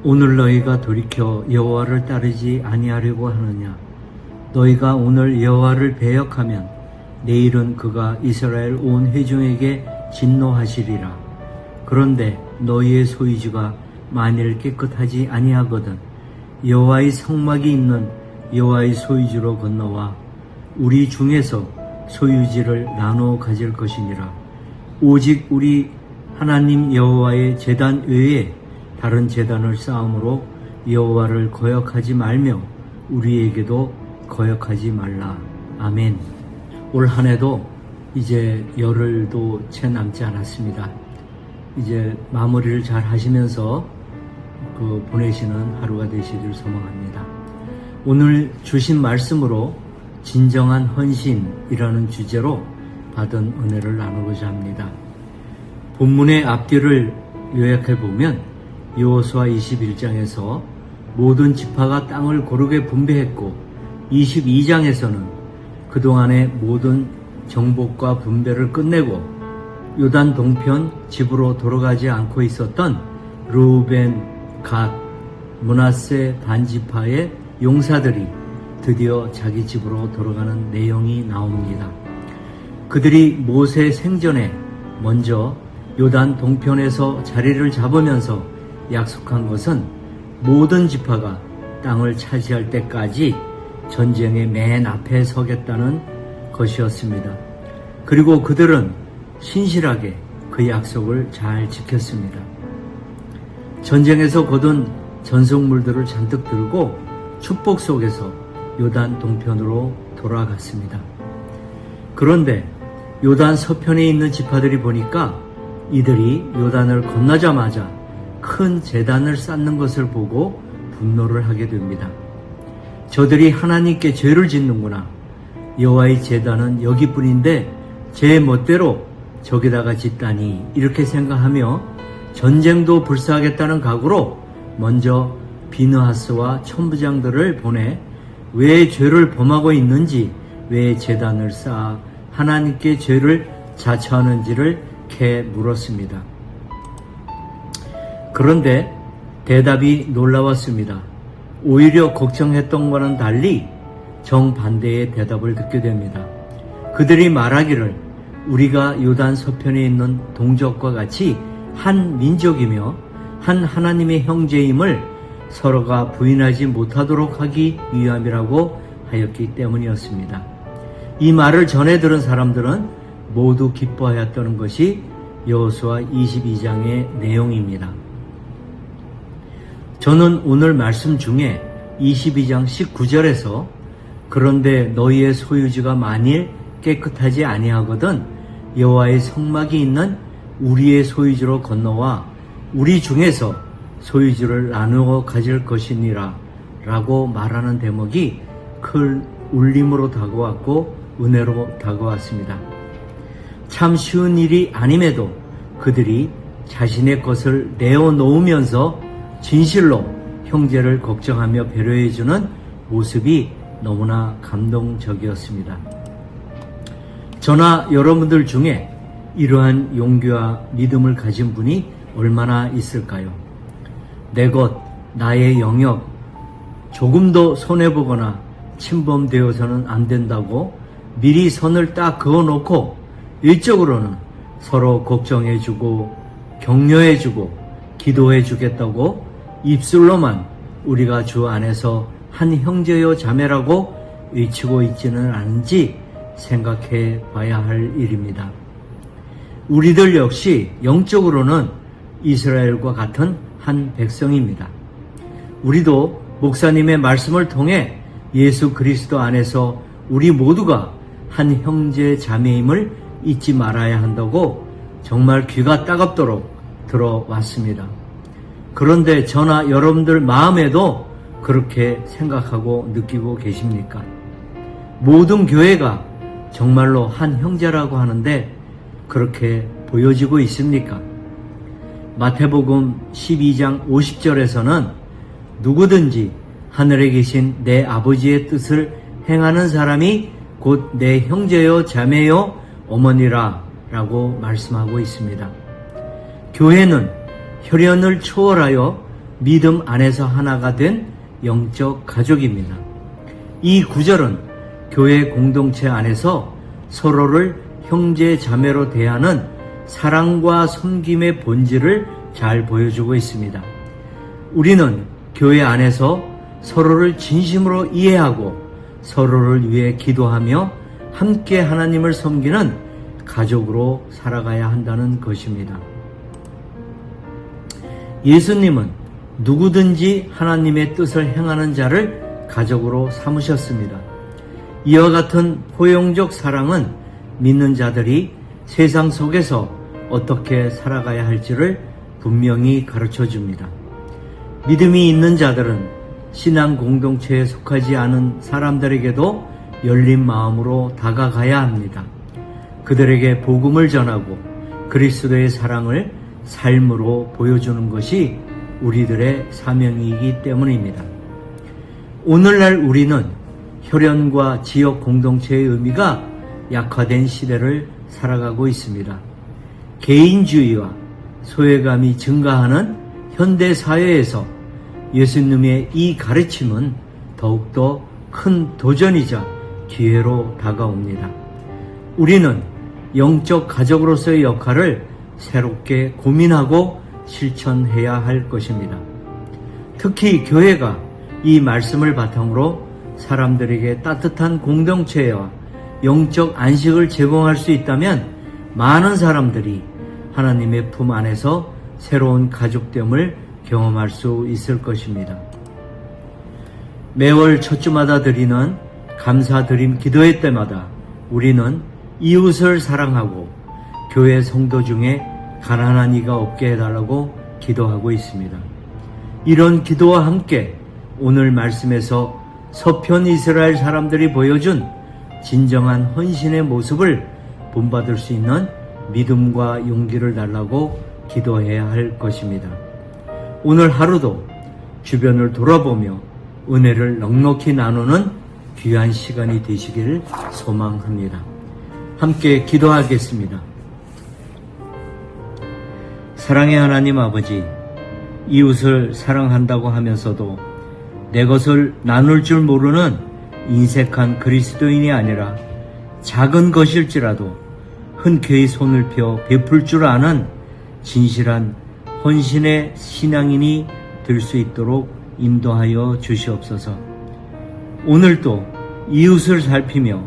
오늘 너희가 돌이켜 여호와를 따르지 아니하려고 하느냐? 너희가 오늘 여호와를 배역하면 내일은 그가 이스라엘 온 회중에게 진노하시리라. 그런데 너희의 소유지가 만일 깨끗하지 아니하거든 여호와의 성막이 있는 여호와의 소유지로 건너와 우리 중에서 소유지를 나누어 가질 것이니라. 오직 우리 하나님 여호와의 제단 외에 다른 제단을 쌓음으로 여호와를 거역하지 말며 우리에게도 거역하지 말라. 아멘. 올 한 해도 이제 열흘도 채 남지 않았습니다. 이제 마무리를 잘 하시면서 보내시는 하루가 되시길 소망합니다. 오늘 주신 말씀으로 진정한 헌신이라는 주제로 받은 은혜를 나누고자 합니다. 본문의 앞뒤를 요약해 보면 여호수아 21장에서 모든 지파가 땅을 고르게 분배했고 22장에서는 그동안의 모든 정복과 분배를 끝내고 요단 동편 집으로 돌아가지 않고 있었던 르우벤, 갓, 므낫세 반지파의 용사들이 드디어 자기 집으로 돌아가는 내용이 나옵니다. 그들이 모세 생전에 먼저 요단 동편에서 자리를 잡으면서 약속한 것은 모든 지파가 땅을 차지할 때까지 전쟁의 맨 앞에 서겠다는 것이었습니다. 그리고 그들은 신실하게 그 약속을 잘 지켰습니다. 전쟁에서 거둔 전속물들을 잔뜩 들고 축복 속에서 요단 동편으로 돌아갔습니다. 그런데 요단 서편에 있는 지파들이 보니까 이들이 요단을 건너자마자 큰 제단을 쌓는 것을 보고 분노를 하게 됩니다. 저들이 하나님께 죄를 짓는구나. 여호와의 제단은 여기뿐인데 제 멋대로 저기다가 짓다니, 이렇게 생각하며 전쟁도 불사하겠다는 각오로 먼저 비느하스와 천부장들을 보내 왜 죄를 범하고 있는지, 왜 제단을 쌓아 하나님께 죄를 자처하는지를 캐 물었습니다. 그런데 대답이 놀라웠습니다. 오히려 걱정했던 것과는 달리 정반대의 대답을 듣게 됩니다. 그들이 말하기를 우리가 요단 서편에 있는 동족과 같이 한 민족이며 한 하나님의 형제임을 서로가 부인하지 못하도록 하기 위함이라고 하였기 때문이었습니다. 이 말을 전해 들은 사람들은 모두 기뻐하였다는 것이 여호수아 22장의 내용입니다. 저는 오늘 말씀 중에 22장 19절에서 그런데 너희의 소유지가 만일 깨끗하지 아니하거든 여호와의 성막이 있는 우리의 소유지로 건너와 우리 중에서 소유지를 나누어 가질 것이니라 라고 말하는 대목이 큰 울림으로 다가왔고 은혜로 다가왔습니다. 참 쉬운 일이 아님에도 그들이 자신의 것을 내어놓으면서 진실로 형제를 걱정하며 배려해주는 모습이 너무나 감동적이었습니다. 저나 여러분들 중에 이러한 용기와 믿음을 가진 분이 얼마나 있을까요? 내 것, 나의 영역, 조금도 손해보거나 침범되어서는 안 된다고 미리 선을 딱 그어놓고 일적으로는 서로 걱정해주고 격려해주고 기도해주겠다고 입술로만 우리가 주 안에서 한 형제요 자매라고 외치고 있지는 않은지 생각해 봐야 할 일입니다. 우리들 역시 영적으로는 이스라엘과 같은 한 백성입니다. 우리도 목사님의 말씀을 통해 예수 그리스도 안에서 우리 모두가 한 형제 자매임을 잊지 말아야 한다고 정말 귀가 따갑도록 들어왔습니다. 그런데 저나 여러분들 마음에도 그렇게 생각하고 느끼고 계십니까? 모든 교회가 정말로 한 형제라고 하는데 그렇게 보여지고 있습니까? 마태복음 12장 50절에서는 누구든지 하늘에 계신 내 아버지의 뜻을 행하는 사람이 곧 내 형제요 자매요 어머니라 라고 말씀하고 있습니다. 교회는 혈연을 초월하여 믿음 안에서 하나가 된 영적 가족입니다. 이 구절은 교회 공동체 안에서 서로를 형제 자매로 대하는 사랑과 섬김의 본질을 잘 보여주고 있습니다. 우리는 교회 안에서 서로를 진심으로 이해하고 서로를 위해 기도하며 함께 하나님을 섬기는 가족으로 살아가야 한다는 것입니다. 예수님은 누구든지 하나님의 뜻을 행하는 자를 가족으로 삼으셨습니다. 이와 같은 포용적 사랑은 믿는 자들이 세상 속에서 어떻게 살아가야 할지를 분명히 가르쳐 줍니다. 믿음이 있는 자들은 신앙 공동체에 속하지 않은 사람들에게도 열린 마음으로 다가가야 합니다. 그들에게 복음을 전하고 그리스도의 사랑을 삶으로 보여주는 것이 우리들의 사명이기 때문입니다. 오늘날 우리는 혈연과 지역 공동체의 의미가 약화된 시대를 살아가고 있습니다. 개인주의와 소외감이 증가하는 현대 사회에서 예수님의 이 가르침은 더욱더 큰 도전이자 기회로 다가옵니다. 우리는 영적 가족으로서의 역할을 새롭게 고민하고 실천해야 할 것입니다. 특히 교회가 이 말씀을 바탕으로 사람들에게 따뜻한 공동체와 영적 안식을 제공할 수 있다면 많은 사람들이 하나님의 품 안에서 새로운 가족됨을 경험할 수 있을 것입니다. 매월 첫 주마다 드리는 감사드림 기도회 때마다 우리는 이웃을 사랑하고 교회 성도 중에 가난한 이가 없게 해달라고 기도하고 있습니다. 이런 기도와 함께 오늘 말씀에서 서편 이스라엘 사람들이 보여준 진정한 헌신의 모습을 본받을 수 있는 믿음과 용기를 달라고 기도해야 할 것입니다. 오늘 하루도 주변을 돌아보며 은혜를 넉넉히 나누는 귀한 시간이 되시기를 소망합니다. 함께 기도하겠습니다. 사랑의 하나님 아버지, 이웃을 사랑한다고 하면서도 내 것을 나눌 줄 모르는 인색한 그리스도인이 아니라 작은 것일지라도 흔쾌히 손을 펴 베풀 줄 아는 진실한 헌신의 신앙인이 될 수 있도록 인도하여 주시옵소서. 오늘도 이웃을 살피며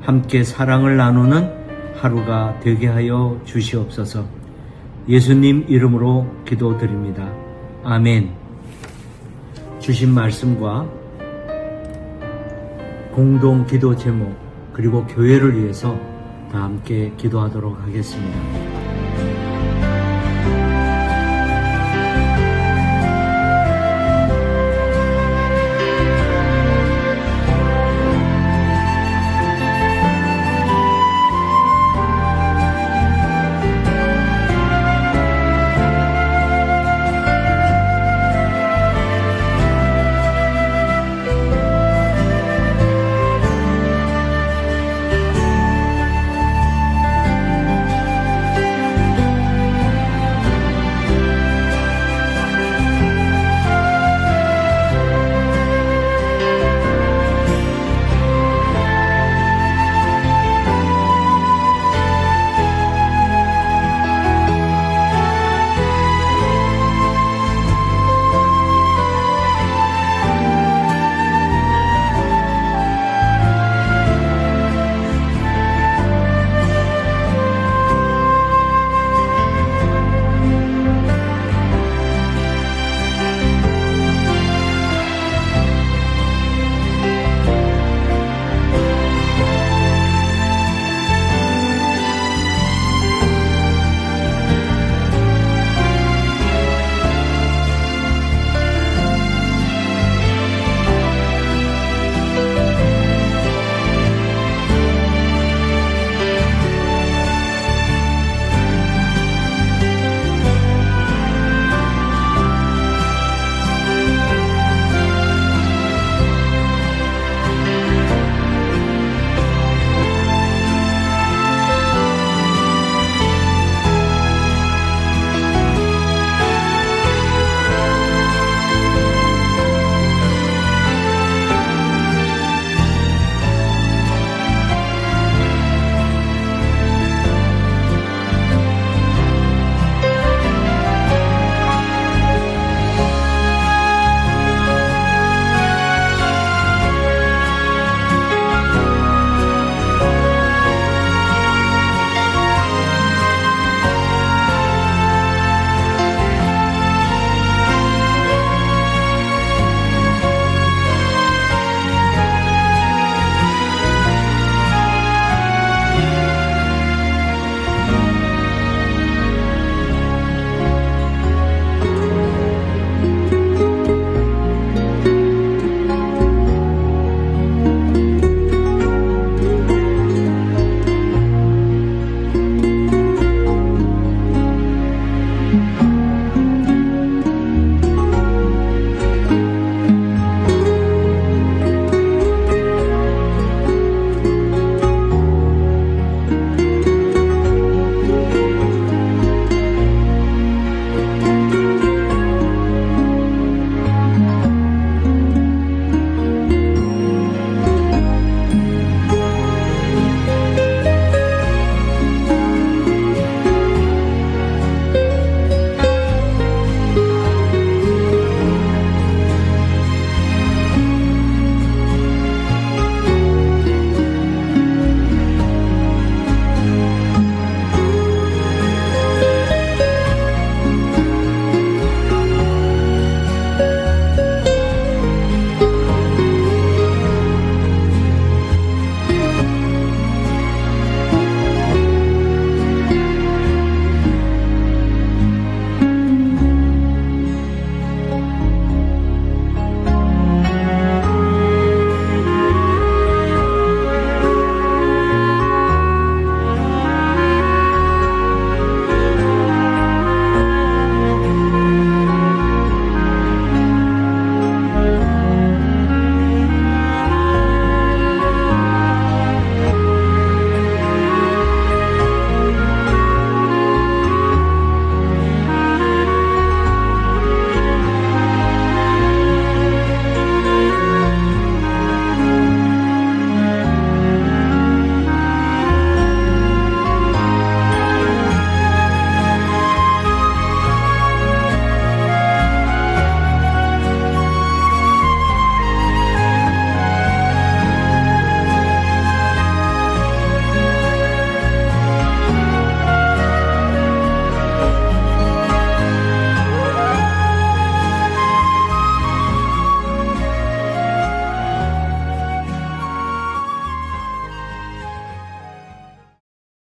함께 사랑을 나누는 하루가 되게 하여 주시옵소서. 예수님 이름으로 기도드립니다. 아멘. 주신 말씀과 공동 기도 제목 그리고 교회를 위해서 다 함께 기도하도록 하겠습니다.